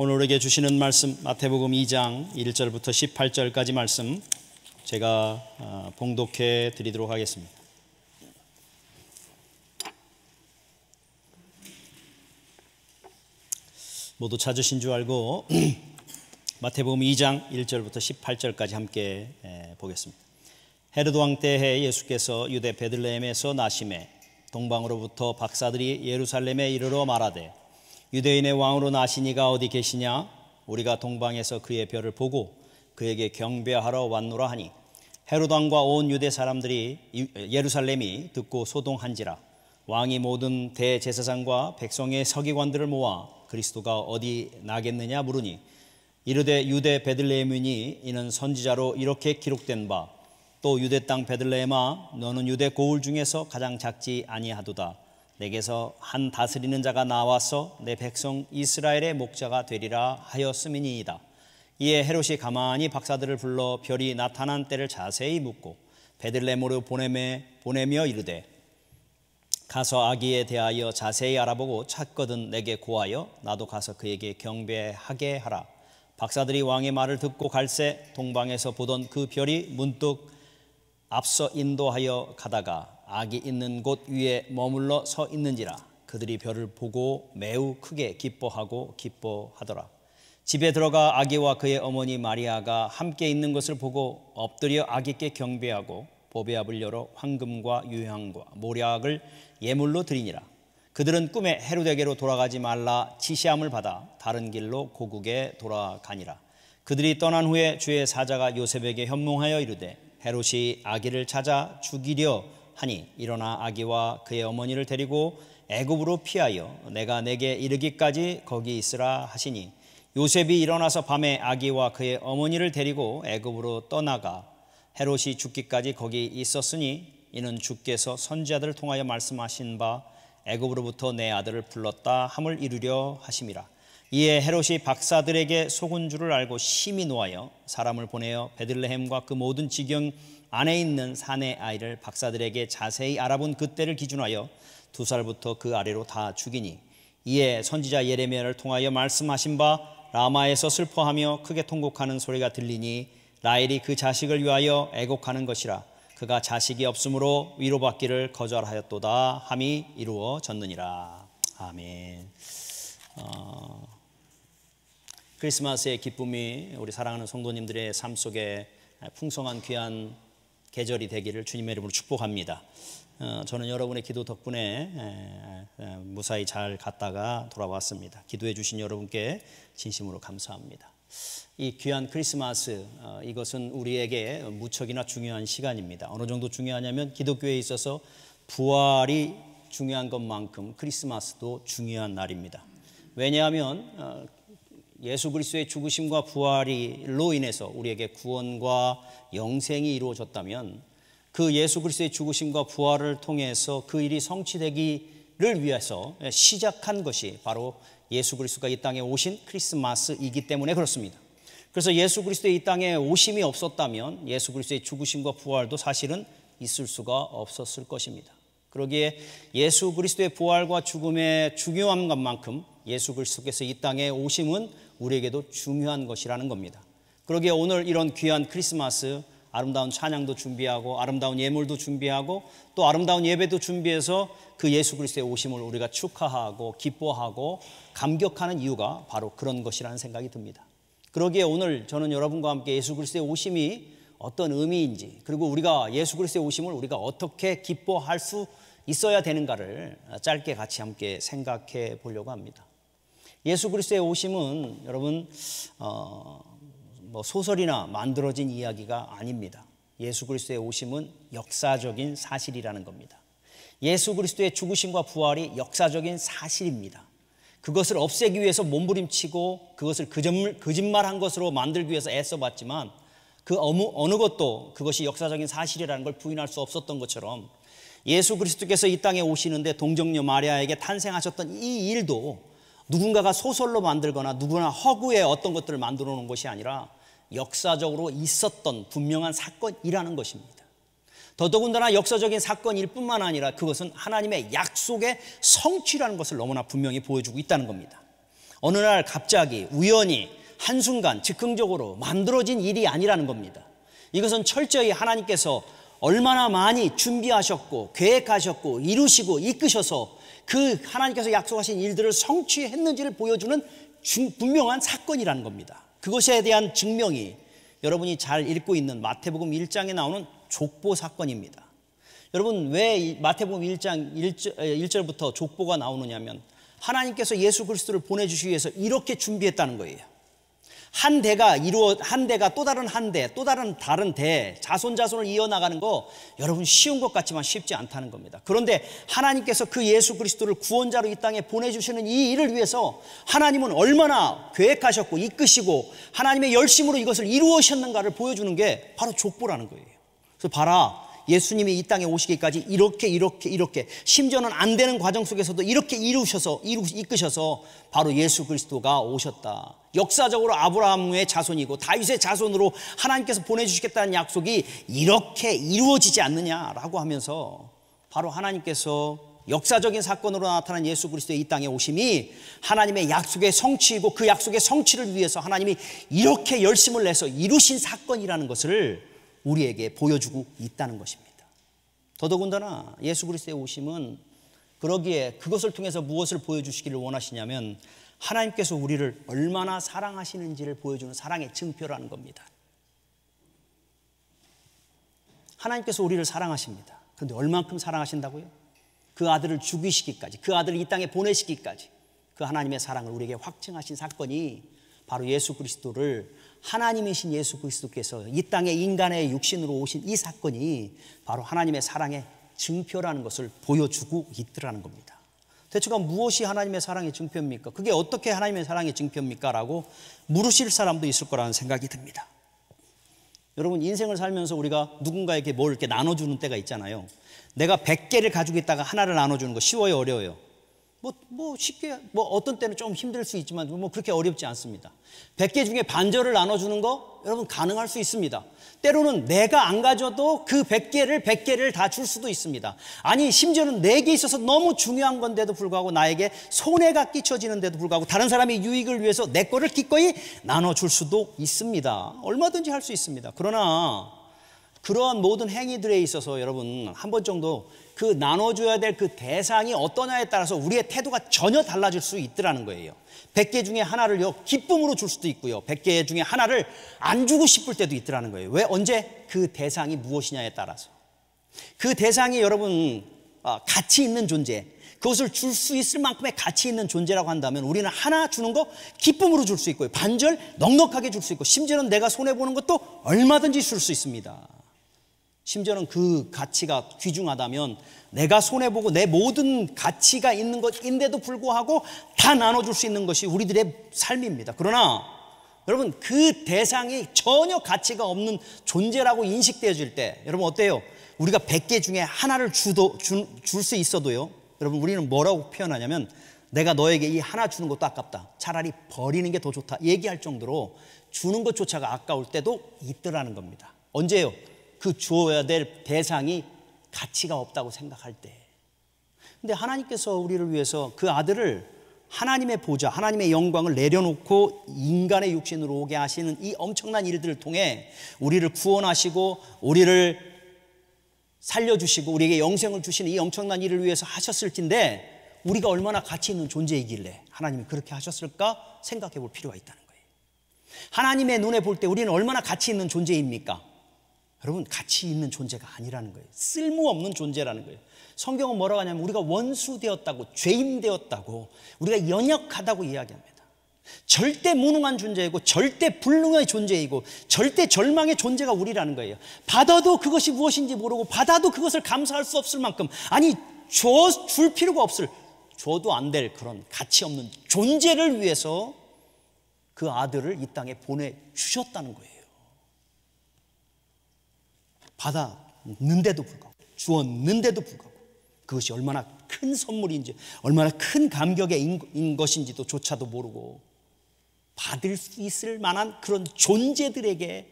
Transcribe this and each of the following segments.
오늘 우리에게 주시는 말씀 마태복음 2장 1절부터 18절까지 말씀 제가 봉독해 드리도록 하겠습니다. 모두 찾으신 줄 알고 마태복음 2장 1절부터 18절까지 함께 보겠습니다. 헤로드 왕 때에 예수께서 유대 베들레헴에서 나심에 동방으로부터 박사들이 예루살렘에 이르러 말하되 유대인의 왕으로 나시니가 어디 계시냐? 우리가 동방에서 그의 별을 보고 그에게 경배하러 왔노라 하니 헤로드 왕과 온 유대 사람들이 예루살렘이 듣고 소동한지라. 왕이 모든 대제사장과 백성의 서기관들을 모아 그리스도가 어디 나겠느냐 물으니 이르되 유대 베들레헴이니 이는 선지자로 이렇게 기록된 바 또 유대 땅 베들레헴아 너는 유대 고을 중에서 가장 작지 아니하도다. 내게서 한 다스리는 자가 나와서 내 백성 이스라엘의 목자가 되리라 하였음이니이다. 이에 헤롯이 가만히 박사들을 불러 별이 나타난 때를 자세히 묻고 베들레헴으로 보내며 이르되 가서 아기에 대하여 자세히 알아보고 찾거든 내게 고하여 나도 가서 그에게 경배하게 하라. 박사들이 왕의 말을 듣고 갈새 동방에서 보던 그 별이 문득 앞서 인도하여 가다가 아기 있는 곳 위에 머물러 서 있는지라. 그들이 별을 보고 매우 크게 기뻐하더라. 집에 들어가 아기와 그의 어머니 마리아가 함께 있는 것을 보고 엎드려 아기께 경배하고 보배압을 열어 황금과 유향과 모략을 예물로 드리니라. 그들은 꿈에 헤로데게로 돌아가지 말라 지시함을 받아 다른 길로 고국에 돌아가니라. 그들이 떠난 후에 주의 사자가 요셉에게 현몽하여 이르되 헤롯이 아기를 찾아 죽이려 하니 일어나 아기와 그의 어머니를 데리고 애굽으로 피하여 내가 내게 이르기까지 거기 있으라 하시니 요셉이 일어나서 밤에 아기와 그의 어머니를 데리고 애굽으로 떠나가 헤롯이 죽기까지 거기 있었으니 이는 주께서 선지자들을 통하여 말씀하신 바 애굽으로부터 내 아들을 불렀다 함을 이루려 하심이라. 이에 헤롯이 박사들에게 속은 줄을 알고 심히 노하여 사람을 보내어 베들레헴과 그 모든 지경 안에 있는 사내 아이를 박사들에게 자세히 알아본 그때를 기준하여 2살부터 그 아래로 다 죽이니 이에 선지자 예레미야를 통하여 말씀하신 바 라마에서 슬퍼하며 크게 통곡하는 소리가 들리니 라헬이 그 자식을 위하여 애곡하는 것이라. 그가 자식이 없으므로 위로받기를 거절하였도다 함이 이루어졌느니라. 아멘. 크리스마스의 기쁨이 우리 사랑하는 성도님들의 삶 속에 풍성한 귀한 계절이 되기를 주님의 이름으로 축복합니다. 저는 여러분의 기도 덕분에 무사히 잘 갔다가 돌아왔습니다. 기도해 주신 여러분께 진심으로 감사합니다. 이 귀한 크리스마스, 이것은 우리에게 무척이나 중요한 시간입니다. 어느 정도 중요하냐면 기독교에 있어서 부활이 중요한 것만큼 크리스마스도 중요한 날입니다. 왜냐하면 예수 그리스도의 죽으심과 부활로 인해서 우리에게 구원과 영생이 이루어졌다면 그 예수 그리스도의 죽으심과 부활을 통해서 그 일이 성취되기를 위해서 시작한 것이 바로 예수 그리스도가 이 땅에 오신 크리스마스이기 때문에 그렇습니다. 그래서 예수 그리스도의 이 땅에 오심이 없었다면 예수 그리스도의 죽으심과 부활도 사실은 있을 수가 없었을 것입니다. 그러기에 예수 그리스도의 부활과 죽음의 중요한 것만큼 예수 그리스도께서 이 땅에 오심은 우리에게도 중요한 것이라는 겁니다. 그러기에 오늘 이런 귀한 크리스마스 아름다운 찬양도 준비하고 아름다운 예물도 준비하고 또 아름다운 예배도 준비해서 그 예수 그리스도의 오심을 우리가 축하하고 기뻐하고 감격하는 이유가 바로 그런 것이라는 생각이 듭니다. 그러기에 오늘 저는 여러분과 함께 예수 그리스도의 오심이 어떤 의미인지 그리고 우리가 예수 그리스도의 오심을 우리가 어떻게 기뻐할 수 있어야 되는가를 짧게 같이 함께 생각해 보려고 합니다. 예수 그리스도의 오심은 여러분 소설이나 만들어진 이야기가 아닙니다. 예수 그리스도의 오심은 역사적인 사실이라는 겁니다. 예수 그리스도의 죽으심과 부활이 역사적인 사실입니다. 그것을 없애기 위해서 몸부림치고 그것을 거짓말한 것으로 만들기 위해서 애써봤지만 그 어느 것도 그것이 역사적인 사실이라는 걸 부인할 수 없었던 것처럼 예수 그리스도께서 이 땅에 오시는데 동정녀 마리아에게 탄생하셨던 이 일도 누군가가 소설로 만들거나 누구나 허구의 어떤 것들을 만들어 놓은 것이 아니라 역사적으로 있었던 분명한 사건이라는 것입니다. 더더군다나 역사적인 사건일 뿐만 아니라 그것은 하나님의 약속의 성취라는 것을 너무나 분명히 보여주고 있다는 겁니다. 어느 날 갑자기 우연히 한순간 즉흥적으로 만들어진 일이 아니라는 겁니다. 이것은 철저히 하나님께서 얼마나 많이 준비하셨고 계획하셨고 이루시고 이끄셔서 그 하나님께서 약속하신 일들을 성취했는지를 보여주는 분명한 사건이라는 겁니다. 그것에 대한 증명이 여러분이 잘 읽고 있는 마태복음 1장에 나오는 족보 사건입니다. 여러분, 왜 마태복음 1장 1절부터 족보가 나오느냐면 하나님께서 예수 그리스도를 보내주시기 위해서 이렇게 준비했다는 거예요. 한 대가 또 다른 한 대, 또 다른 대, 자손을 이어나가는 거 여러분 쉬운 것 같지만 쉽지 않다는 겁니다. 그런데 하나님께서 그 예수 그리스도를 구원자로 이 땅에 보내주시는 이 일을 위해서 하나님은 얼마나 계획하셨고 이끄시고 하나님의 열심으로 이것을 이루으셨는가를 보여주는 게 바로 족보라는 거예요. 그래서 봐라, 예수님이 이 땅에 오시기까지 이렇게 심지어는 안 되는 과정 속에서도 이렇게 이끄셔서 바로 예수 그리스도가 오셨다. 역사적으로 아브라함의 자손이고 다윗의 자손으로 하나님께서 보내주시겠다는 약속이 이렇게 이루어지지 않느냐라고 하면서 바로 하나님께서 역사적인 사건으로 나타난 예수 그리스도의 이 땅에 오심이 하나님의 약속의 성취이고 그 약속의 성취를 위해서 하나님이 이렇게 열심을 내서 이루신 사건이라는 것을 우리에게 보여주고 있다는 것입니다. 더더군다나 예수 그리스도의 오심은 그러기에 그것을 통해서 무엇을 보여주시기를 원하시냐면 하나님께서 우리를 얼마나 사랑하시는지를 보여주는 사랑의 증표라는 겁니다. 하나님께서 우리를 사랑하십니다. 그런데 얼만큼 사랑하신다고요? 그 아들을 죽이시기까지, 그 아들을 이 땅에 보내시기까지 그 하나님의 사랑을 우리에게 확증하신 사건이 바로 예수 그리스도를 하나님이신 예수 그리스도께서 이 땅에 인간의 육신으로 오신 이 사건이 바로 하나님의 사랑의 증표라는 것을 보여주고 있더라는 겁니다. 대체가 무엇이 하나님의 사랑의 증표입니까? 그게 어떻게 하나님의 사랑의 증표입니까? 라고 물으실 사람도 있을 거라는 생각이 듭니다. 여러분, 인생을 살면서 우리가 누군가에게 뭘 이렇게 나눠주는 때가 있잖아요. 내가 100개를 가지고 있다가 하나를 나눠주는 거 쉬워요, 어려워요? 쉽게, 어떤 때는 좀 힘들 수 있지만 그렇게 어렵지 않습니다. 100개 중에 반절을 나눠주는 거 여러분 가능할 수 있습니다. 때로는 내가 안 가져도 그 100개를 다 줄 수도 있습니다. 아니, 심지어는 내게 있어서 너무 중요한 건데도 불구하고 나에게 손해가 끼쳐지는데도 불구하고 다른 사람의 유익을 위해서 내 거를 기꺼이 나눠줄 수도 있습니다. 얼마든지 할 수 있습니다. 그러나 그러한 모든 행위들에 있어서 여러분 한 번 정도 그 나눠줘야 될 그 대상이 어떠냐에 따라서 우리의 태도가 전혀 달라질 수 있더라는 거예요. 100개 중에 하나를요 기쁨으로 줄 수도 있고요, 100개 중에 하나를 안 주고 싶을 때도 있더라는 거예요. 왜? 언제? 그 대상이 무엇이냐에 따라서. 그 대상이 여러분 가치 있는 존재, 그것을 줄 수 있을 만큼의 가치 있는 존재라고 한다면 우리는 하나 주는 거 기쁨으로 줄 수 있고요, 반절 넉넉하게 줄 수 있고, 심지어는 내가 손해보는 것도 얼마든지 줄 수 있습니다. 심지어는 그 가치가 귀중하다면 내가 손해보고 내 모든 가치가 있는 것인데도 불구하고 다 나눠줄 수 있는 것이 우리들의 삶입니다. 그러나 여러분, 그 대상이 전혀 가치가 없는 존재라고 인식되어질 때 여러분 어때요? 우리가 100개 중에 하나를 줄 수 있어도요, 여러분 우리는 뭐라고 표현하냐면 내가 너에게 이 하나 주는 것도 아깝다, 차라리 버리는 게 더 좋다 얘기할 정도로 주는 것조차가 아까울 때도 있더라는 겁니다. 언제요? 그 주어야 될 대상이 가치가 없다고 생각할 때. 근데 하나님께서 우리를 위해서 그 아들을 하나님의 보좌, 하나님의 영광을 내려놓고 인간의 육신으로 오게 하시는 이 엄청난 일들을 통해 우리를 구원하시고 우리를 살려주시고 우리에게 영생을 주시는 이 엄청난 일을 위해서 하셨을진데 우리가 얼마나 가치 있는 존재이길래 하나님이 그렇게 하셨을까 생각해 볼 필요가 있다는 거예요. 하나님의 눈에 볼 때 우리는 얼마나 가치 있는 존재입니까? 여러분, 가치 있는 존재가 아니라는 거예요. 쓸모없는 존재라는 거예요. 성경은 뭐라고 하냐면 우리가 원수 되었다고, 죄인 되었다고, 우리가 연약하다고 이야기합니다. 절대 무능한 존재이고 절대 불능의 존재이고 절대 절망의 존재가 우리라는 거예요. 받아도 그것이 무엇인지 모르고 받아도 그것을 감사할 수 없을 만큼, 아니 줄 필요가 없을, 줘도 안 될 그런 가치 없는 존재를 위해서 그 아들을 이 땅에 보내주셨다는 거예요. 받았는데도 불구하고, 주었는데도 불구하고 그것이 얼마나 큰 선물인지, 얼마나 큰 감격인 것인지도 조차도 모르고 받을 수 있을 만한 그런 존재들에게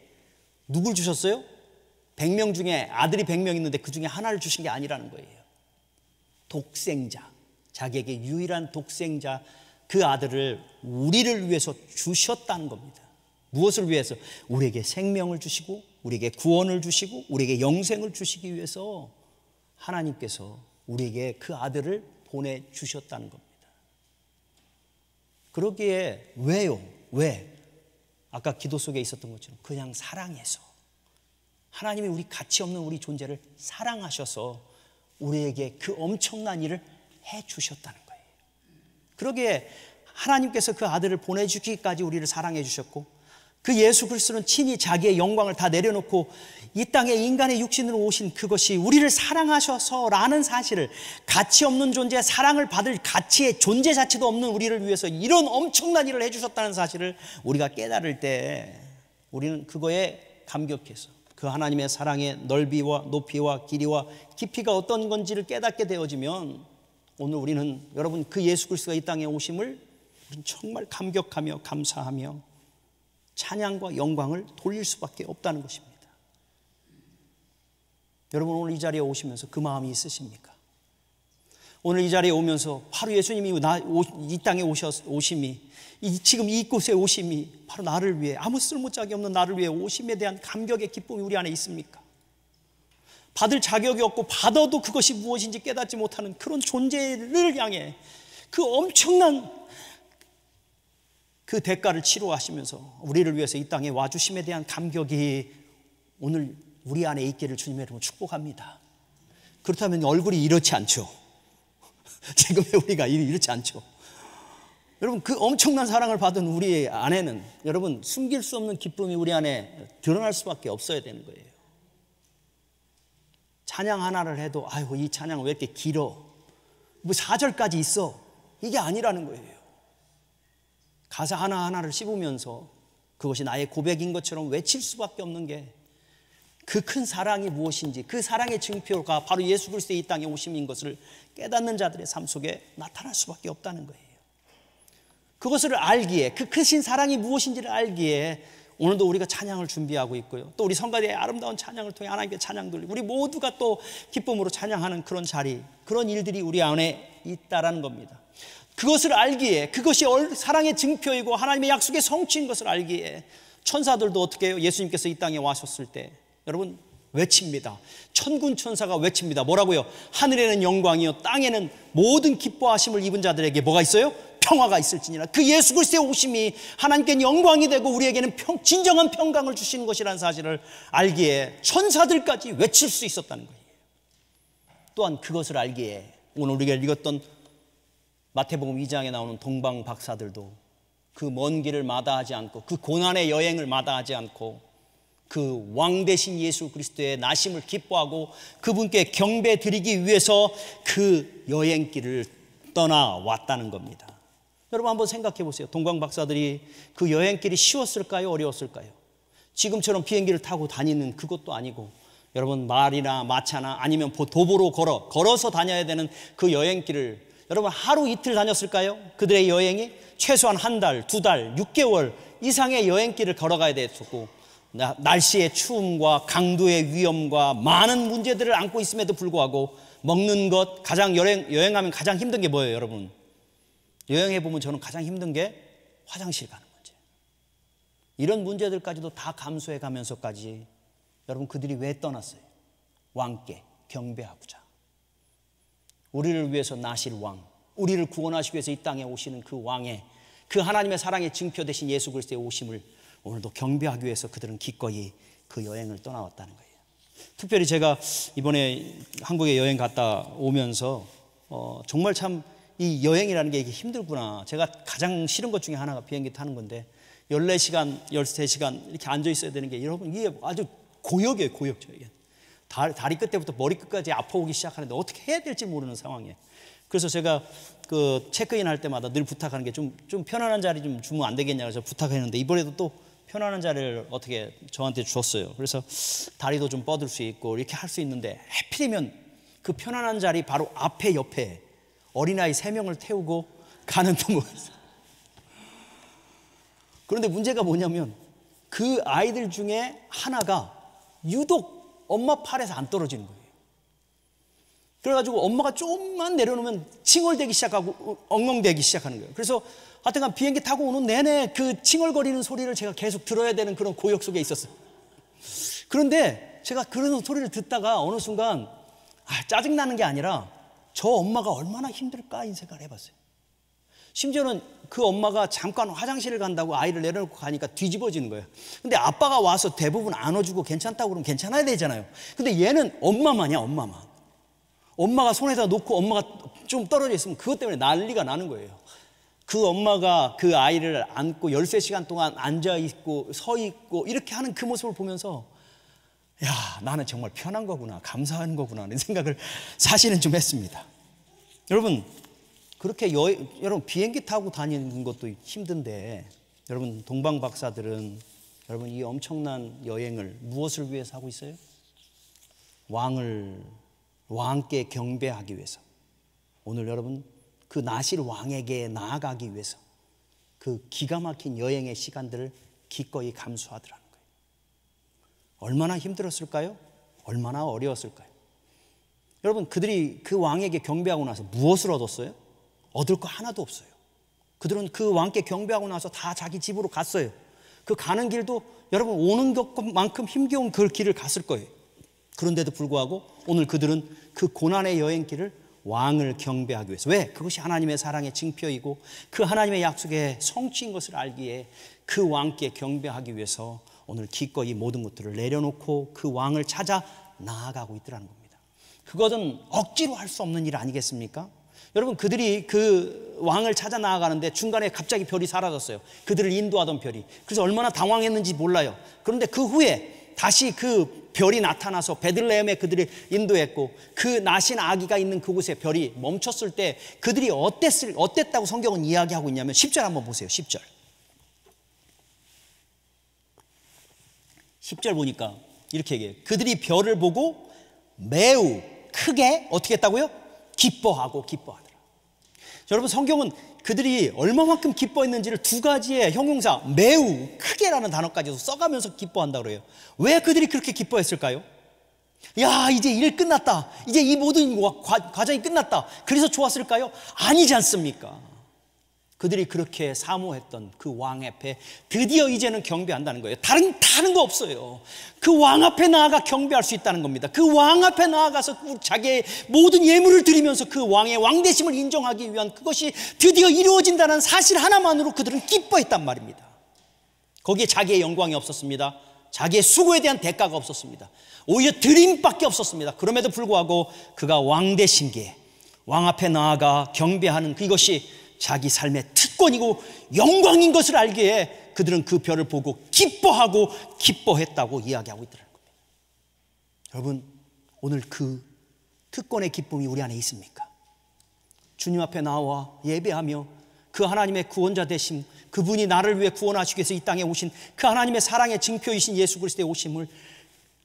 누굴 주셨어요? 100명 중에 아들이 100명 있는데 그 중에 하나를 주신 게 아니라는 거예요. 독생자, 자기에게 유일한 독생자 그 아들을 우리를 위해서 주셨다는 겁니다. 무엇을 위해서? 우리에게 생명을 주시고 우리에게 구원을 주시고 우리에게 영생을 주시기 위해서 하나님께서 우리에게 그 아들을 보내주셨다는 겁니다. 그러기에 왜요? 왜? 아까 기도 속에 있었던 것처럼 그냥 사랑해서, 하나님이 우리 가치 없는 우리 존재를 사랑하셔서 우리에게 그 엄청난 일을 해주셨다는 거예요. 그러기에 하나님께서 그 아들을 보내주기까지 우리를 사랑해 주셨고, 그 예수 그리스도는 친히 자기의 영광을 다 내려놓고 이 땅에 인간의 육신으로 오신 그것이 우리를 사랑하셔서라는 사실을, 가치 없는 존재, 사랑을 받을 가치의 존재 자체도 없는 우리를 위해서 이런 엄청난 일을 해주셨다는 사실을 우리가 깨달을 때 우리는 그거에 감격해서 그 하나님의 사랑의 넓이와 높이와 길이와 깊이가 어떤 건지를 깨닫게 되어지면 오늘 우리는, 여러분, 그 예수 그리스도가 이 땅에 오심을 정말 감격하며 감사하며 찬양과 영광을 돌릴 수밖에 없다는 것입니다. 여러분, 오늘 이 자리에 오시면서 그 마음이 있으십니까? 오늘 이 자리에 오면서 바로 예수님이 이 땅에 오심이, 지금 이곳에 오심이 바로 나를 위해, 아무 쓸모짝이 없는 나를 위해 오심에 대한 감격의 기쁨이 우리 안에 있습니까? 받을 자격이 없고 받아도 그것이 무엇인지 깨닫지 못하는 그런 존재를 향해 그 엄청난 그 대가를 치루하시면서 우리를 위해서 이 땅에 와주심에 대한 감격이 오늘 우리 안에 있기를 주님의 이름으로 축복합니다. 그렇다면 얼굴이 이렇지 않죠. 지금의 우리가 이렇지 않죠. 여러분, 그 엄청난 사랑을 받은 우리 안에는, 여러분, 숨길 수 없는 기쁨이 우리 안에 드러날 수밖에 없어야 되는 거예요. 찬양 하나를 해도 아이고 이 찬양 왜 이렇게 길어, 뭐 4절까지 있어, 이게 아니라는 거예요. 가사 하나하나를 씹으면서 그것이 나의 고백인 것처럼 외칠 수밖에 없는 게 그 큰 사랑이 무엇인지, 그 사랑의 증표가 바로 예수 그리스도의 이 땅에 오심인 것을 깨닫는 자들의 삶 속에 나타날 수밖에 없다는 거예요. 그것을 알기에, 그 크신 사랑이 무엇인지를 알기에 오늘도 우리가 찬양을 준비하고 있고요. 또 우리 성가대의 아름다운 찬양을 통해 하나님께 찬양 돌리고 우리 모두가 또 기쁨으로 찬양하는 그런 자리, 그런 일들이 우리 안에 있다라는 겁니다. 그것을 알기에, 그것이 사랑의 증표이고 하나님의 약속의 성취인 것을 알기에 천사들도 어떻게 해요? 예수님께서 이 땅에 와셨을 때 여러분 외칩니다. 천군 천사가 외칩니다. 뭐라고요? 하늘에는 영광이요 땅에는 모든 기뻐하심을 입은 자들에게 뭐가 있어요? 평화가 있을지니라. 그 예수 그리스도의 오심이 하나님께는 영광이 되고 우리에게는 진정한 평강을 주시는 것이라는 사실을 알기에 천사들까지 외칠 수 있었다는 거예요. 또한 그것을 알기에 오늘 우리가 읽었던 마태복음 2장에 나오는 동방 박사들도 그 먼 길을 마다하지 않고, 그 고난의 여행을 마다하지 않고 그 왕 대신 예수 그리스도의 나심을 기뻐하고 그분께 경배 드리기 위해서 그 여행길을 떠나왔다는 겁니다. 여러분 한번 생각해 보세요. 동방 박사들이 그 여행길이 쉬웠을까요? 어려웠을까요? 지금처럼 비행기를 타고 다니는 그것도 아니고, 여러분 말이나 마차나 아니면 도보로 걸어서 다녀야 되는 그 여행길을 여러분 하루 이틀 다녔을까요? 그들의 여행이 최소한 한 달, 두 달, 6개월 이상의 여행길을 걸어가야 됐었고, 날씨의 추움과 강도의 위험과 많은 문제들을 안고 있음에도 불구하고 먹는 것, 가장 여행하면 가장 힘든 게 뭐예요, 여러분? 여행해 보면 저는 가장 힘든 게 화장실 가는 문제. 이런 문제들까지도 다 감수해 가면서까지 여러분 그들이 왜 떠났어요? 왕께 경배하고자. 우리를 위해서 나실 왕, 우리를 구원하시기 위해서 이 땅에 오시는 그 왕의, 그 하나님의 사랑의 증표 되신 예수 그리스도의 오심을 오늘도 경배하기 위해서 그들은 기꺼이 그 여행을 떠나왔다는 거예요. 특별히 제가 이번에 한국에 여행 갔다 오면서 정말 참 이 여행이라는 게 이게 힘들구나. 제가 가장 싫은 것 중에 하나가 비행기 타는 건데 14시간, 13시간 이렇게 앉아 있어야 되는 게, 여러분 이게 아주 고역이에요, 고역. 저에게 다리 끝에부터 머리 끝까지 아파오기 시작하는데 어떻게 해야 될지 모르는 상황이에요. 그래서 제가 그 체크인 할 때마다 늘 부탁하는 게 좀 편안한 자리 좀 주면 안 되겠냐고 해서 부탁했는데, 이번에도 또 편안한 자리를 어떻게 저한테 줬어요. 그래서 다리도 좀 뻗을 수 있고 이렇게 할 수 있는데, 하필이면 그 편안한 자리 바로 앞에 옆에 어린아이 3명을 태우고 가는 동거였어요. 그런데 문제가 뭐냐면 그 아이들 중에 하나가 유독 엄마 팔에서 안 떨어지는 거예요. 그래가지고 엄마가 좀만 내려놓으면 칭얼대기 시작하고 엉엉대기 시작하는 거예요. 그래서 하여튼간 비행기 타고 오는 내내 그 칭얼거리는 소리를 제가 계속 들어야 되는 그런 고역 속에 있었어요. 그런데 제가 그런 소리를 듣다가 어느 순간 짜증나는 게 아니라 저 엄마가 얼마나 힘들까 이 생각을 해봤어요. 심지어는 그 엄마가 잠깐 화장실을 간다고 아이를 내려놓고 가니까 뒤집어지는 거예요. 근데 아빠가 와서 대부분 안아주고 괜찮다고 그러면 괜찮아야 되잖아요. 근데 얘는 엄마만이야, 엄마만. 엄마가 손에다 놓고 엄마가 좀 떨어져 있으면 그것 때문에 난리가 나는 거예요. 그 엄마가 그 아이를 안고 13시간 동안 앉아있고 서있고 이렇게 하는 그 모습을 보면서 야, 나는 정말 편한 거구나, 감사한 거구나 하는 생각을 사실은 좀 했습니다. 여러분, 그렇게 여러분 비행기 타고 다니는 것도 힘든데 여러분 동방 박사들은 여러분 이 엄청난 여행을 무엇을 위해서 하고 있어요? 왕께 경배하기 위해서. 오늘 여러분 그 나실 왕에게 나아가기 위해서 그 기가 막힌 여행의 시간들을 기꺼이 감수하더라는 거예요. 얼마나 힘들었을까요? 얼마나 어려웠을까요? 여러분 그들이 그 왕에게 경배하고 나서 무엇을 얻었어요? 얻을 거 하나도 없어요. 그들은 그 왕께 경배하고 나서 다 자기 집으로 갔어요. 그 가는 길도 여러분 오는 것만큼 힘겨운 그 길을 갔을 거예요. 그런데도 불구하고 오늘 그들은 그 고난의 여행길을 왕을 경배하기 위해서. 왜? 그것이 하나님의 사랑의 증표이고 그 하나님의 약속의 성취인 것을 알기에 그 왕께 경배하기 위해서 오늘 기꺼이 모든 것들을 내려놓고 그 왕을 찾아 나아가고 있더라는 겁니다. 그것은 억지로 할 수 없는 일 아니겠습니까? 여러분 그들이 그 왕을 찾아 나아가는데 중간에 갑자기 별이 사라졌어요. 그들을 인도하던 별이. 그래서 얼마나 당황했는지 몰라요. 그런데 그 후에 다시 그 별이 나타나서 베들레헴에 그들을 인도했고 그 나신 아기가 있는 그곳에 별이 멈췄을 때 그들이 어땠다고 성경은 이야기하고 있냐면 10절 한번 보세요. 10절. 10절 보니까 이렇게 얘기해요. 그들이 별을 보고 매우 크게 어떻게 했다고요? 기뻐하더라. 여러분 성경은 그들이 얼마만큼 기뻐했는지를 두 가지의 형용사 매우 크게라는 단어까지도 써가면서 기뻐한다고 그래요. 왜 그들이 그렇게 기뻐했을까요? 야, 이제 일 끝났다. 이제 이 모든 과정이 끝났다. 그래서 좋았을까요? 아니지 않습니까? 그들이 그렇게 사모했던 그 왕 앞에 드디어 이제는 경배한다는 거예요. 다른 거 없어요. 그 왕 앞에 나아가 경배할 수 있다는 겁니다. 그 왕 앞에 나아가서 자기의 모든 예물을 드리면서 그 왕의 왕대심을 인정하기 위한 그것이 드디어 이루어진다는 사실 하나만으로 그들은 기뻐했단 말입니다. 거기에 자기의 영광이 없었습니다. 자기의 수고에 대한 대가가 없었습니다. 오히려 드림밖에 없었습니다. 그럼에도 불구하고 그가 왕대신께 왕 앞에 나아가 경배하는 그것이 자기 삶의 특권이고 영광인 것을 알기에 그들은 그 별을 보고 기뻐하고 기뻐했다고 이야기하고 있더라는 겁니다. 여러분 오늘 그 특권의 기쁨이 우리 안에 있습니까? 주님 앞에 나와 예배하며 그 하나님의 구원자 되심, 그분이 나를 위해 구원하시기 위해서 이 땅에 오신 그 하나님의 사랑의 증표이신 예수 그리스도의 오심을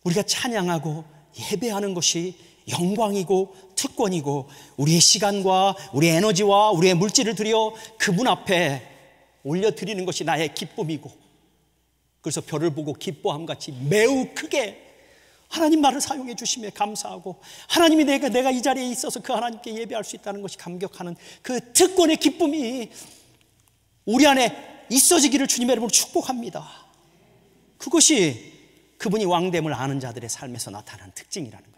우리가 찬양하고 예배하는 것이 영광이고 특권이고 우리의 시간과 우리의 에너지와 우리의 물질을 들여 그분 앞에 올려드리는 것이 나의 기쁨이고, 그래서 별을 보고 기뻐함같이 매우 크게 하나님 말을 사용해 주심에 감사하고 하나님이 내가 이 자리에 있어서 그 하나님께 예배할 수 있다는 것이 감격하는 그 특권의 기쁨이 우리 안에 있어지기를 주님의 이름으로 축복합니다. 그것이 그분이 왕됨을 아는 자들의 삶에서 나타나는 특징이라는 거예요.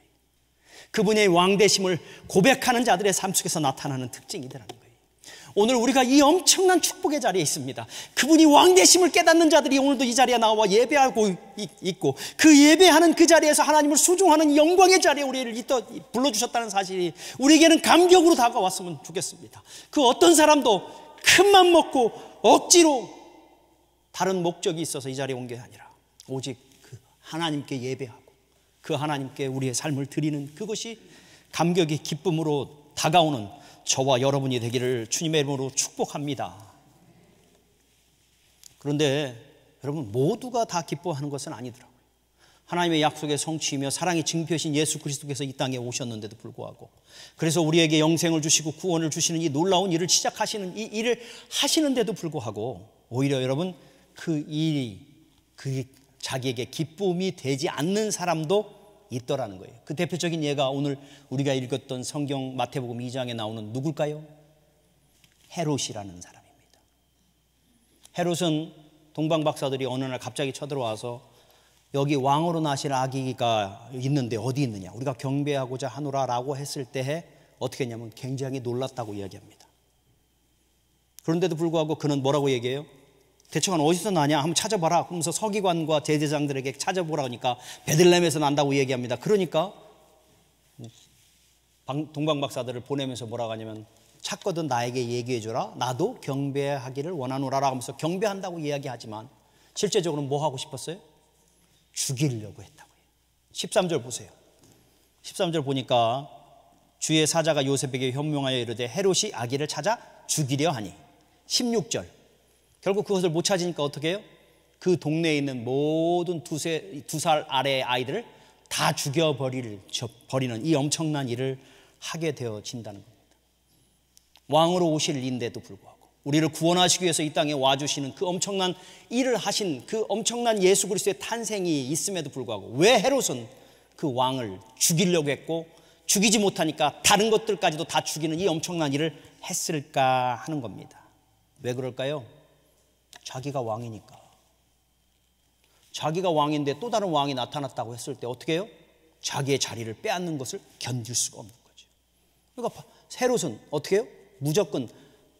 그분의 왕되심을 고백하는 자들의 삶 속에서 나타나는 특징이라는 거예요. 오늘 우리가 이 엄청난 축복의 자리에 있습니다. 그분이 왕되심을 깨닫는 자들이 오늘도 이 자리에 나와 예배하고 있고 그 예배하는 그 자리에서 하나님을 수종하는 영광의 자리에 우리를 불러주셨다는 사실이 우리에게는 감격으로 다가왔으면 좋겠습니다. 그 어떤 사람도 큰맘 먹고 억지로 다른 목적이 있어서 이 자리에 온 게 아니라 오직 그 하나님께 예배하고 그 하나님께 우리의 삶을 드리는 그것이 감격의 기쁨으로 다가오는 저와 여러분이 되기를 주님의 이름으로 축복합니다. 그런데 여러분 모두가 다 기뻐하는 것은 아니더라고요. 하나님의 약속의 성취이며 사랑의 증표이신 예수 그리스도께서 이 땅에 오셨는데도 불구하고, 그래서 우리에게 영생을 주시고 구원을 주시는 이 놀라운 일을 시작하시는 이 일을 하시는데도 불구하고 오히려 여러분 그 일이 자기에게 기쁨이 되지 않는 사람도 있더라는 거예요. 그 대표적인 예가 오늘 우리가 읽었던 성경 마태복음 2장에 나오는 누굴까요? 헤롯이라는 사람입니다. 헤롯은 동방 박사들이 어느 날 갑자기 쳐들어와서 여기 왕으로 나실 아기가 있는데 어디 있느냐, 우리가 경배하고자 하노라라고 했을 때에 어떻게 했냐면 굉장히 놀랐다고 이야기합니다. 그런데도 불구하고 그는 뭐라고 얘기해요? 대충 어디서 나냐 한번 찾아봐라 하면서 서기관과 제사장들에게 찾아보라 하니까 베들레헴에서 난다고 얘기합니다. 그러니까 동방 박사들을 보내면서 뭐라고 하냐면 찾거든 나에게 얘기해줘라, 나도 경배하기를 원하노라 하면서 경배한다고 이야기하지만 실제적으로 뭐 하고 싶었어요? 죽이려고 했다고요. 13절 보세요. 13절 보니까 주의 사자가 요셉에게 현명하여 이르되 헤롯이 아기를 찾아 죽이려 하니. 16절 결국 그것을 못 찾으니까 어떻게 해요? 그 동네에 있는 모든 두 살 아래의 아이들을 다 죽여버리는 이 엄청난 일을 하게 되어진다는 겁니다. 왕으로 오실 인데도 불구하고 우리를 구원하시기 위해서 이 땅에 와주시는 그 엄청난 일을 하신 그 엄청난 예수 그리스도의 탄생이 있음에도 불구하고 왜 헤롯은 그 왕을 죽이려고 했고 죽이지 못하니까 다른 것들까지도 다 죽이는 이 엄청난 일을 했을까 하는 겁니다. 왜 그럴까요? 자기가 왕이니까. 자기가 왕인데 또 다른 왕이 나타났다고 했을 때 어떻게 해요? 자기의 자리를 빼앗는 것을 견딜 수가 없는 거죠. 그러니까 헤롯은 어떻게 해요? 무조건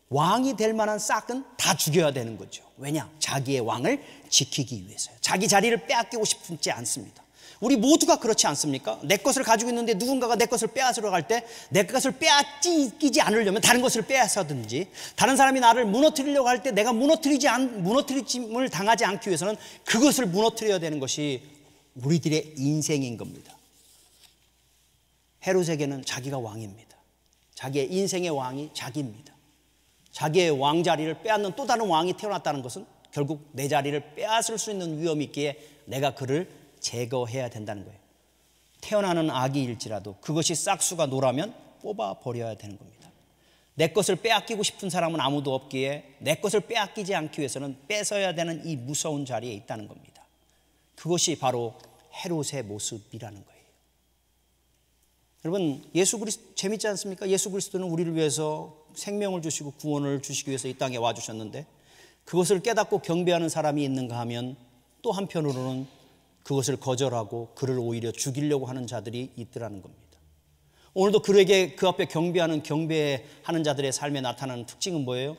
왕이 될 만한 싹은 다 죽여야 되는 거죠. 왜냐? 자기의 왕을 지키기 위해서요. 자기 자리를 빼앗기고 싶지 않습니다. 우리 모두가 그렇지 않습니까? 내 것을 가지고 있는데 누군가가 내 것을 빼앗으러 갈 때 내 것을 빼앗기지 않으려면 다른 것을 빼앗아든지, 다른 사람이 나를 무너뜨리려고 할 때 내가 무너뜨림을 당하지 않기 위해서는 그것을 무너뜨려야 되는 것이 우리들의 인생인 겁니다. 헤롯에게는 자기가 왕입니다. 자기의 인생의 왕이 자기입니다. 자기의 왕자리를 빼앗는 또 다른 왕이 태어났다는 것은 결국 내 자리를 빼앗을 수 있는 위험이 있기에 내가 그를 제거해야 된다는 거예요. 태어나는 아기일지라도 그것이 싹수가 노라면 뽑아버려야 되는 겁니다. 내 것을 빼앗기고 싶은 사람은 아무도 없기에 내 것을 빼앗기지 않기 위해서는 뺏어야 되는 이 무서운 자리에 있다는 겁니다. 그것이 바로 헤롯의 모습이라는 거예요. 여러분, 예수 그리스도 재밌지 않습니까? 예수 그리스도는 우리를 위해서 생명을 주시고 구원을 주시기 위해서 이 땅에 와주셨는데 그것을 깨닫고 경배하는 사람이 있는가 하면 또 한편으로는 그것을 거절하고 그를 오히려 죽이려고 하는 자들이 있더라는 겁니다. 오늘도 그에게 그 앞에 경배하는 자들의 삶에 나타나는 특징은 뭐예요?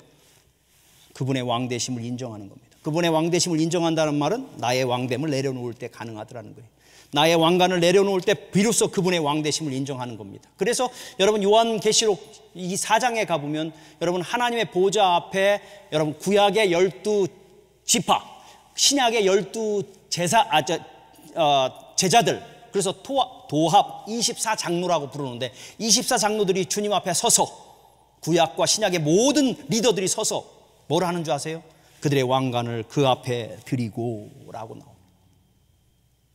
그분의 왕되심을 인정하는 겁니다. 그분의 왕되심을 인정한다는 말은 나의 왕됨을 내려놓을 때 가능하더라는 거예요. 나의 왕관을 내려놓을 때 비로소 그분의 왕되심을 인정하는 겁니다. 그래서 여러분 요한계시록 이 4장에 가보면 여러분 하나님의 보좌 앞에 여러분 구약의 12지파, 신약의 12제자들, 그래서 도합 24장로라고 부르는데 24장로들이 주님 앞에 서서 구약과 신약의 모든 리더들이 서서 뭘 하는 줄 아세요? 그들의 왕관을 그 앞에 드리고 라고 나옵니다.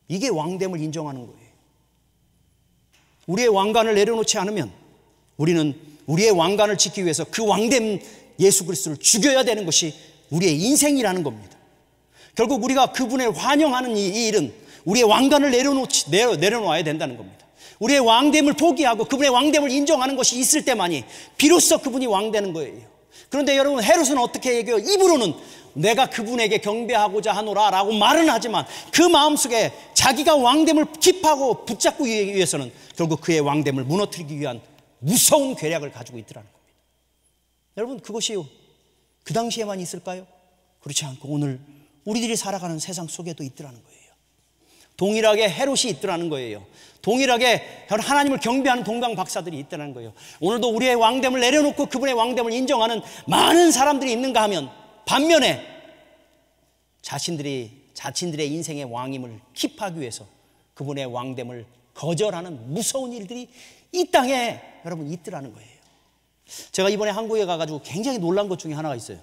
이게 왕됨을 인정하는 거예요. 우리의 왕관을 내려놓지 않으면 우리는 우리의 왕관을 지키기 위해서 그 왕됨 예수 그리스도를 죽여야 되는 것이 우리의 인생이라는 겁니다. 결국 우리가 그분을 환영하는 이 일은 우리의 왕관을 내려놓아야 된다는 겁니다. 우리의 왕됨을 포기하고 그분의 왕됨을 인정하는 것이 있을 때만이 비로소 그분이 왕되는 거예요. 그런데 여러분, 헤롯은 어떻게 얘기해요? 입으로는 내가 그분에게 경배하고자 하노라 라고 말은 하지만 그 마음속에 자기가 왕됨을 킵하고 붙잡기 위해서는 결국 그의 왕됨을 무너뜨리기 위한 무서운 계략을 가지고 있더라는 겁니다. 여러분, 그것이 그 당시에만 있을까요? 그렇지 않고 오늘 우리들이 살아가는 세상 속에도 있더라는 거예요. 동일하게 헤롯이 있더라는 거예요. 동일하게 하나님을 경배하는 동방 박사들이 있더라는 거예요. 오늘도 우리의 왕됨을 내려놓고 그분의 왕됨을 인정하는 많은 사람들이 있는가 하면 반면에 자신들의 인생의 왕임을 킵하기 위해서 그분의 왕됨을 거절하는 무서운 일들이 이 땅에 여러분 있더라는 거예요. 제가 이번에 한국에 가가지고 굉장히 놀란 것 중에 하나가 있어요.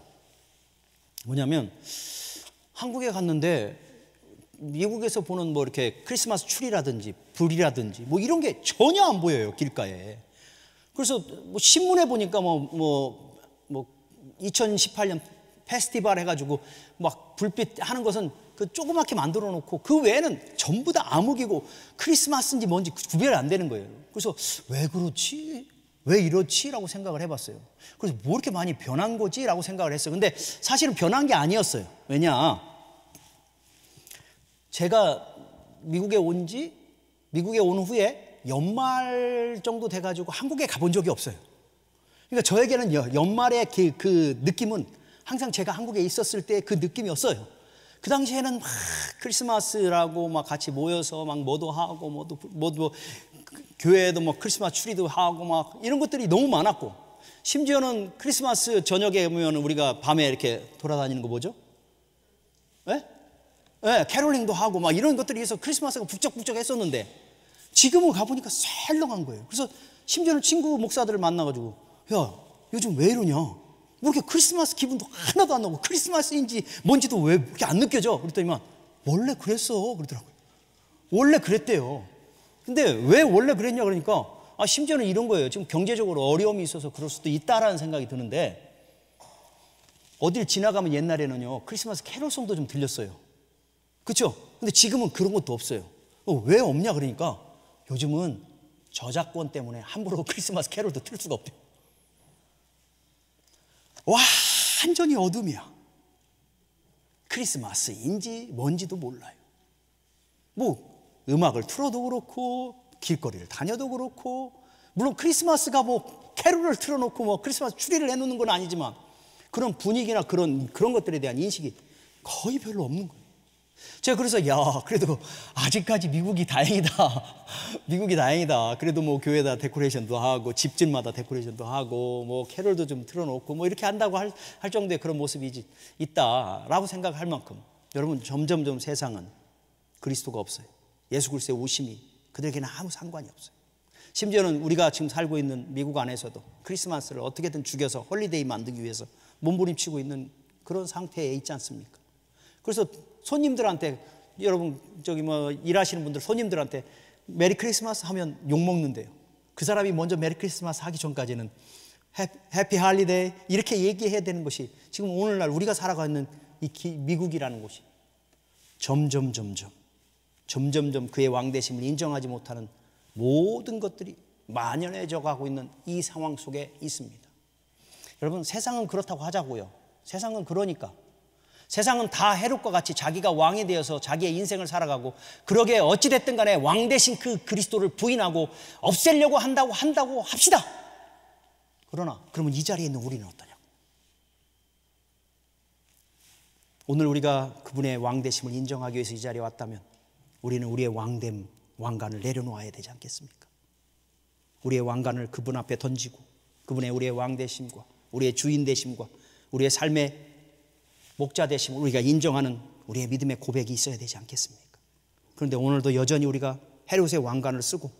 뭐냐면 한국에 갔는데 미국에서 보는 뭐 이렇게 크리스마스 추리라든지 불이라든지 뭐 이런 게 전혀 안 보여요, 길가에. 그래서 뭐 신문에 보니까 뭐 2018년 페스티벌 해가지고 막 불빛 하는 것은 그 조그맣게 만들어 놓고 그 외에는 전부 다 암흑이고 크리스마스인지 뭔지 구별이 안 되는 거예요. 그래서 왜 그렇지? 왜 이렇지? 라고 생각을 해봤어요. 그래서 뭐 이렇게 많이 변한 거지? 라고 생각을 했어요. 근데 사실은 변한 게 아니었어요. 왜냐? 제가 미국에 온 후에 연말 정도 돼가지고 한국에 가본 적이 없어요. 그러니까 저에게는 연말의 그 느낌은 항상 제가 한국에 있었을 때 그 느낌이었어요. 그 당시에는 막 크리스마스라고 막 같이 모여서 막 뭐도 하고 뭐도 교회에도 뭐 크리스마스 추리도 하고 막 이런 것들이 너무 많았고, 심지어는 크리스마스 저녁에 보면 우리가 밤에 이렇게 돌아다니는 거 뭐죠? 예? 예, 캐롤링도 하고 막 이런 것들이 있어서 크리스마스가 북적북적 했었는데 지금은 가보니까 썰렁한 거예요. 그래서 심지어는 친구 목사들을 만나가지고 야, 요즘 왜 이러냐? 뭐 이렇게 크리스마스 기분도 하나도 안 나고 크리스마스인지 뭔지도 왜 이렇게 안 느껴져? 그랬더니만 원래 그랬어 그러더라고요. 원래 그랬대요. 근데 왜 원래 그랬냐 그러니까 심지어는 이런 거예요. 지금 경제적으로 어려움이 있어서 그럴 수도 있다라는 생각이 드는데, 어딜 지나가면 옛날에는요 크리스마스 캐롤송도 좀 들렸어요. 그렇죠? 근데 지금은 그런 것도 없어요. 왜 없냐 그러니까 요즘은 저작권 때문에 함부로 크리스마스 캐롤도 틀 수가 없대요. 완전히 어둠이야. 크리스마스인지 뭔지도 몰라요. 뭐 음악을 틀어도 그렇고 길거리를 다녀도 그렇고, 물론 크리스마스가 뭐 캐롤을 틀어놓고 뭐 크리스마스 추리를 해놓는 건 아니지만 그런 분위기나 그런 것들에 대한 인식이 거의 별로 없는 거예요. 제가 그래서 그래도 아직까지 미국이 다행이다. 미국이 다행이다. 그래도 뭐 교회다 데코레이션도 하고 집들마다 데코레이션도 하고 뭐 캐롤도 좀 틀어놓고 뭐 이렇게 한다고 할 정도의 그런 모습이 있다라고 생각할 만큼, 여러분 점점점 세상은 그리스도가 없어요. 예수 그리스도의 오심이 그들에게는 아무 상관이 없어요. 심지어는 우리가 지금 살고 있는 미국 안에서도 크리스마스를 어떻게든 죽여서 홀리데이 만들기 위해서 몸부림치고 있는 그런 상태에 있지 않습니까? 그래서 손님들한테, 여러분 일하시는 분들 손님들한테 메리 크리스마스 하면 욕먹는데요. 그 사람이 먼저 메리 크리스마스 하기 전까지는 해피 할리데이 이렇게 얘기해야 되는 것이 지금 오늘날 우리가 살아가는 이 미국이라는 곳이 점점 그의 왕대심을 인정하지 못하는 모든 것들이 만연해져 가고 있는 이 상황 속에 있습니다. 여러분, 세상은 그렇다고 하자고요. 세상은 그러니까. 세상은 다 헤롯과 같이 자기가 왕이 되어서 자기의 인생을 살아가고, 그러게 어찌됐든 간에 왕 대신 그 그리스도를 부인하고 없애려고 한다고 합시다. 그러나 그러면 이 자리에 있는 우리는 어떠냐고. 오늘 우리가 그분의 왕 대심을 인정하기 위해서 이 자리에 왔다면 우리는 우리의 왕됨, 왕관을 내려놓아야 되지 않겠습니까? 우리의 왕관을 그분 앞에 던지고 그분의 우리의 왕 대심과 우리의 주인 대심과 우리의 삶의 목자 되심을 우리가 인정하는 우리의 믿음의 고백이 있어야 되지 않겠습니까? 그런데 오늘도 여전히 우리가 헤롯의 왕관을 쓰고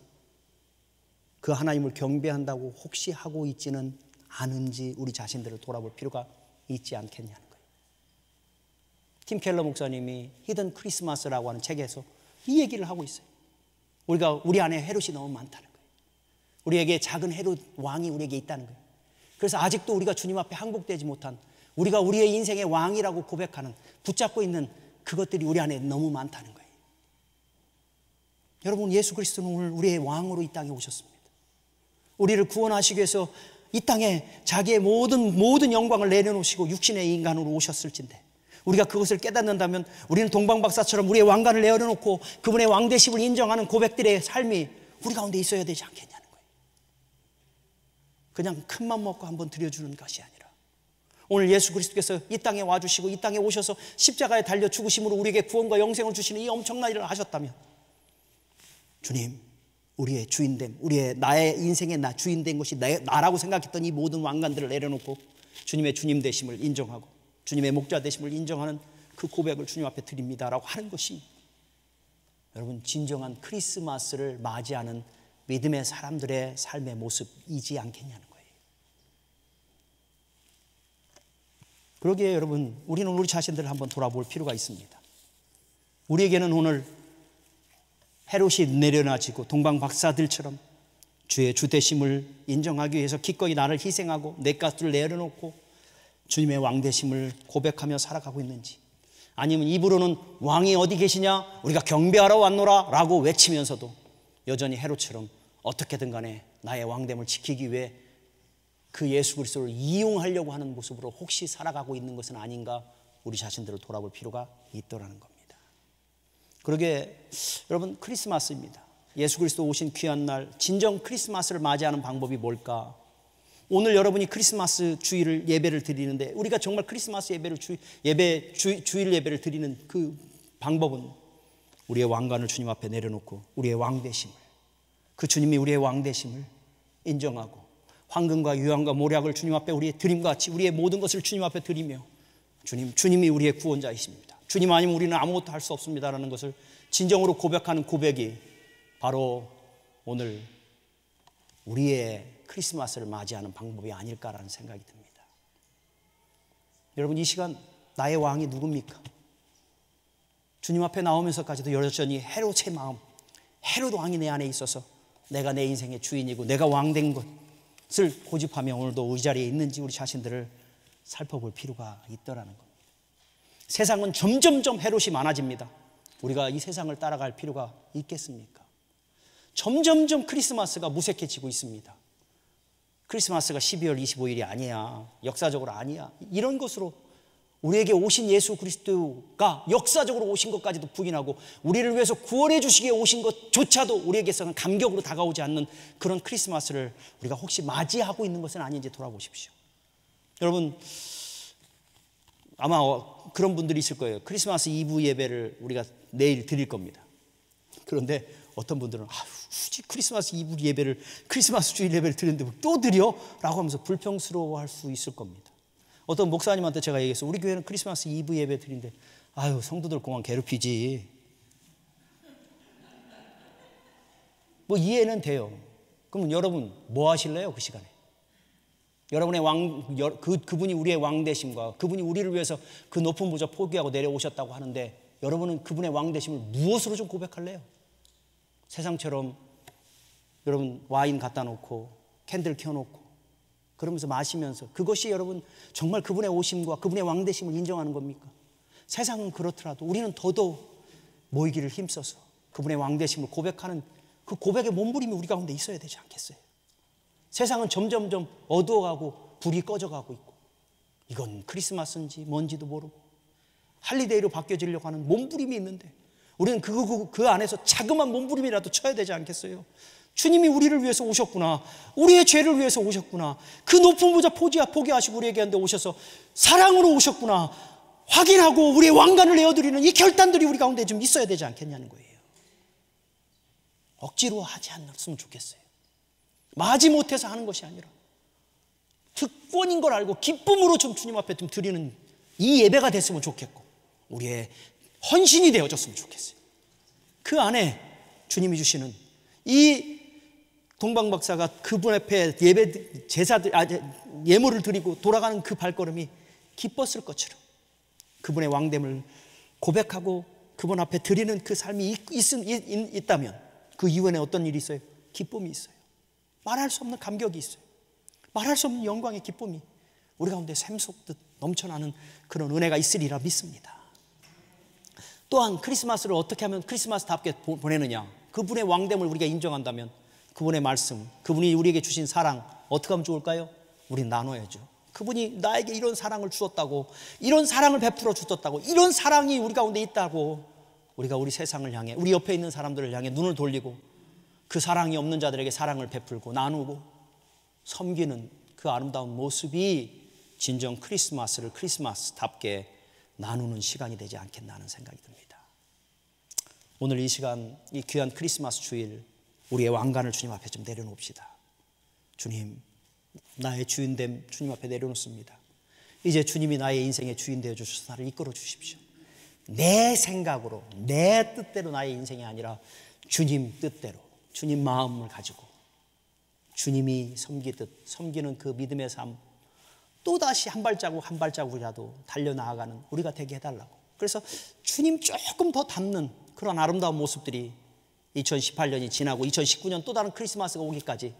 그 하나님을 경배한다고 혹시 하고 있지는 않은지 우리 자신들을 돌아볼 필요가 있지 않겠냐는 거예요. 팀 켈러 목사님이 히든 크리스마스라고 하는 책에서 이 얘기를 하고 있어요. 우리 안에 헤롯이 너무 많다는 거예요. 우리에게 작은 헤롯 왕이 우리에게 있다는 거예요. 그래서 아직도 우리가 주님 앞에 항복되지 못한, 우리가 우리의 인생의 왕이라고 고백하는, 붙잡고 있는 그것들이 우리 안에 너무 많다는 거예요. 여러분, 예수 그리스도는 오늘 우리의 왕으로 이 땅에 오셨습니다. 우리를 구원하시기 위해서 이 땅에 자기의 모든 영광을 내려놓으시고 육신의 인간으로 오셨을진데, 우리가 그것을 깨닫는다면 우리는 동방박사처럼 우리의 왕관을 내려놓고 그분의 왕대심을 인정하는 고백들의 삶이 우리 가운데 있어야 되지 않겠냐는 거예요. 그냥 큰맘 먹고 한번 드려주는 것이 아니라 오늘 예수 그리스도께서 이 땅에 와주시고 이 땅에 오셔서 십자가에 달려 죽으심으로 우리에게 구원과 영생을 주시는 이 엄청난 일을 하셨다면, 주님, 우리의 주인됨, 나의 인생의 주인된 것이 나라고 생각했던 이 모든 왕관들을 내려놓고 주님의 주님 되심을 인정하고 주님의 목자 되심을 인정하는 그 고백을 주님 앞에 드립니다라고 하는 것이 여러분 진정한 크리스마스를 맞이하는 믿음의 사람들의 삶의 모습이지 않겠냐는 거예요. 그러기에 여러분, 우리는 우리 자신들을 한번 돌아볼 필요가 있습니다. 우리에게는 오늘 헤롯이 내려놔지고 동방박사들처럼 주의 주되심을 인정하기 위해서 기꺼이 나를 희생하고 내 값을 내려놓고 주님의 왕되심을 고백하며 살아가고 있는지, 아니면 입으로는 왕이 어디 계시냐? 우리가 경배하러 왔노라 라고 외치면서도 여전히 헤롯처럼 어떻게든 간에 나의 왕됨을 지키기 위해 그 예수 그리스도를 이용하려고 하는 모습으로 혹시 살아가고 있는 것은 아닌가, 우리 자신들을 돌아볼 필요가 있더라는 겁니다. 그러게 여러분, 크리스마스입니다. 예수 그리스도 오신 귀한 날, 진정 크리스마스를 맞이하는 방법이 뭘까? 오늘 여러분이 크리스마스 주일 예배를 드리는데, 우리가 정말 크리스마스 주일 예배를 드리는 그 방법은 우리의 왕관을 주님 앞에 내려놓고 우리의 왕 되심을, 그 주님이 우리의 왕 되심을 인정하고 황금과 유황과 모략을 주님 앞에 우리의 드림같이 우리의 모든 것을 주님 앞에 드리며 주님이 우리의 구원자이십니다, 주님 아니면 우리는 아무것도 할 수 없습니다라는 것을 진정으로 고백하는 고백이 바로 오늘 우리의 크리스마스를 맞이하는 방법이 아닐까라는 생각이 듭니다. 여러분, 이 시간 나의 왕이 누굽니까? 주님 앞에 나오면서까지도 여전히 헤롯의 마음, 헤롯 왕이 내 안에 있어서 내가 내 인생의 주인이고 내가 왕된 것을 고집하며 오늘도 이 자리에 있는지 우리 자신들을 살펴볼 필요가 있더라는 겁니다. 세상은 점점점 헤롯이 많아집니다. 우리가 이 세상을 따라갈 필요가 있겠습니까? 점점점 크리스마스가 무색해지고 있습니다. 크리스마스가 12월 25일이 아니야, 역사적으로 아니야, 이런 것으로 우리에게 오신 예수 그리스도가 역사적으로 오신 것까지도 부인하고 우리를 위해서 구원해 주시기에 오신 것조차도 우리에게서는 감격으로 다가오지 않는 그런 크리스마스를 우리가 혹시 맞이하고 있는 것은 아닌지 돌아보십시오. 여러분, 아마 그런 분들이 있을 거예요. 크리스마스 이브 예배를 우리가 내일 드릴 겁니다. 그런데 어떤 분들은 굳이 크리스마스 이브 예배를, 크리스마스 주일 예배를 드리는데 또 드려? 라고 하면서 불평스러워할 수 있을 겁니다. 어떤 목사님한테 제가 얘기했어요. 우리 교회는 크리스마스 이브 예배 드리는데 성도들 그만 괴롭히지. 뭐 이해는 돼요. 그럼 여러분 뭐 하실래요? 그 시간에 여러분의 그분이 우리의 왕 되심과 그분이 우리를 위해서 그 높은 보좌 포기하고 내려오셨다고 하는데, 여러분은 그분의 왕 되심을 무엇으로 좀 고백할래요? 세상처럼 여러분 와인 갖다 놓고 캔들 켜놓고 그러면서 마시면서 그것이 여러분 정말 그분의 오심과 그분의 왕 되심을 인정하는 겁니까? 세상은 그렇더라도 우리는 더더욱 모이기를 힘써서 그분의 왕 되심을 고백하는 그 고백의 몸부림이 우리 가운데 있어야 되지 않겠어요? 세상은 점점점 어두워가고 불이 꺼져가고 있고, 이건 크리스마스인지 뭔지도 모르고 할리데이로 바뀌어지려고 하는 몸부림이 있는데, 우리는 그 안에서 자그마한 몸부림이라도 쳐야 되지 않겠어요? 주님이 우리를 위해서 오셨구나, 우리의 죄를 위해서 오셨구나, 그 높은 보좌 포기하시고 우리에게 한데 오셔서 사랑으로 오셨구나 확인하고 우리의 왕관을 내어드리는 이 결단들이 우리 가운데 좀 있어야 되지 않겠냐는 거예요. 억지로 하지 않았으면 좋겠어요. 마지못해서 하는 것이 아니라 특권인 걸 알고 기쁨으로 좀 주님 앞에 좀 드리는 이 예배가 됐으면 좋겠고, 우리의 헌신이 되어졌으면 좋겠어요. 그 안에 주님이 주시는 이 동방박사가 그분 앞에 예물을 드리고 돌아가는 그 발걸음이 기뻤을 것처럼 그분의 왕됨을 고백하고 그분 앞에 드리는 그 삶이 있다면 그 이후에는 어떤 일이 있어요? 기쁨이 있어요. 말할 수 없는 감격이 있어요. 말할 수 없는 영광의 기쁨이 우리 가운데 샘솟듯 넘쳐나는 그런 은혜가 있으리라 믿습니다. 또한 크리스마스를 어떻게 하면 크리스마스답게 보내느냐, 그분의 왕됨을 우리가 인정한다면 그분의 말씀, 그분이 우리에게 주신 사랑 어떻게 하면 좋을까요? 우린 나눠야죠. 그분이 나에게 이런 사랑을 주었다고, 이런 사랑을 베풀어 주었다고, 이런 사랑이 우리 가운데 있다고 우리가 우리 세상을 향해, 우리 옆에 있는 사람들을 향해 눈을 돌리고 그 사랑이 없는 자들에게 사랑을 베풀고 나누고 섬기는 그 아름다운 모습이 진정 크리스마스를 크리스마스답게 나누는 시간이 되지 않겠나 하는 생각이 듭니다. 오늘 이 시간, 이 귀한 크리스마스 주일, 우리의 왕관을 주님 앞에 좀 내려놓읍시다. 주님, 나의 주인됨 주님 앞에 내려놓습니다. 이제 주님이 나의 인생의 주인 되어 주셔서 나를 이끌어 주십시오. 내 생각으로, 내 뜻대로 나의 인생이 아니라 주님 뜻대로, 주님 마음을 가지고 주님이 섬기듯 섬기는 그 믿음의 삶, 또다시 한 발자국 한 발자국이라도 달려나아가는 우리가 되게 해달라고. 그래서 주님 조금 더 닮는 그런 아름다운 모습들이 2018년이 지나고 2019년 또 다른 크리스마스가 오기까지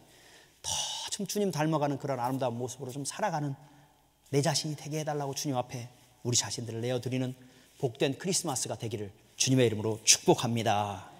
더 좀 주님 닮아가는 그런 아름다운 모습으로 좀 살아가는 내 자신이 되게 해달라고 주님 앞에 우리 자신들을 내어드리는 복된 크리스마스가 되기를 주님의 이름으로 축복합니다.